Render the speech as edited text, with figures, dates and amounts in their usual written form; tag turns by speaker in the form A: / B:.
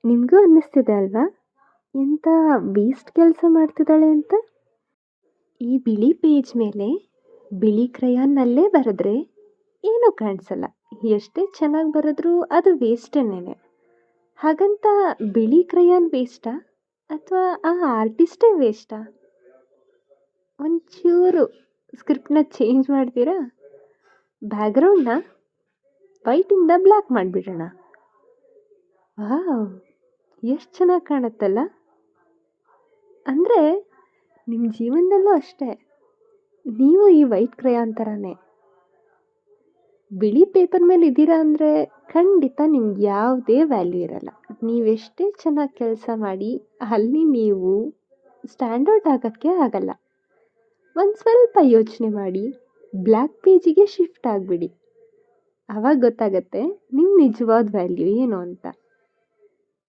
A: ನಿಮಗೂ ಅನ್ನಿಸ್ತಿದೆ ಅಲ್ವಾ ಎಂಥ ವೇಸ್ಟ್ ಕೆಲಸ ಮಾಡ್ತಿದ್ದಾಳೆ ಅಂತ. ಈ ಬಿಳಿ ಪೇಜ್ ಮೇಲೆ ಬಿಳಿ ಕ್ರಯಾನ್ನಲ್ಲೇ ಬರೆದ್ರೆ ಏನೂ ಕಾಣಿಸಲ್ಲ. ಎಷ್ಟೇ ಚೆನ್ನಾಗಿ ಬರೆದ್ರೂ ಅದು ವೇಸ್ಟೇನೆ. ಹಾಗಂತ ಬಿಳಿ ಕ್ರಯಾನ್ ವೇಸ್ಟಾ ಅಥವಾ ಆ ಆರ್ಟಿಸ್ಟೇ ವೇಸ್ಟಾ? ಒಂಚೂರು ಸ್ಕ್ರಿಪ್ಟ್ನ ಚೇಂಜ್ ಮಾಡ್ತೀರಾ? ಬ್ಯಾಕ್ಗ್ರೌಂಡ್ನ ವೈಟಿಂದ ಬ್ಲ್ಯಾಕ್ ಮಾಡಿಬಿಡೋಣ. ವಾವ್, ಎಷ್ಟು ಚೆನ್ನಾಗಿ ಕಾಣುತ್ತಲ್ಲ. ಅಂದರೆ ನಿಮ್ಮ ಜೀವನದಲ್ಲೂ ಅಷ್ಟೇ, ನೀವು ಈ ವೈಟ್ ಕ್ರಯಾನ್ ಥರನೇ ಬಿಳಿ ಪೇಪರ್ ಮೇಲೆ ಇದ್ದೀರಾ ಅಂದರೆ ಖಂಡಿತ ನಿಮ್ಗೆ ಯಾವುದೇ ವ್ಯಾಲ್ಯೂ ಇರಲ್ಲ. ನೀವೆಷ್ಟೇ ಚೆನ್ನಾಗಿ ಕೆಲಸ ಮಾಡಿ ಅಲ್ಲಿ ನೀವು ಸ್ಟ್ಯಾಂಡರ್ಡ್ ಆಗೋಕ್ಕೆ ಆಗಲ್ಲ. ಒಂದು ಸ್ವಲ್ಪ ಯೋಚನೆ ಮಾಡಿ ಬ್ಲ್ಯಾಕ್ ಪೇಜಿಗೆ ಶಿಫ್ಟ್ ಆಗಿಬಿಡಿ. ಆವಾಗ ಗೊತ್ತಾಗತ್ತೆ ನಿಮ್ಮ ನಿಜವಾದ ವ್ಯಾಲ್ಯೂ ಏನು ಅಂತ.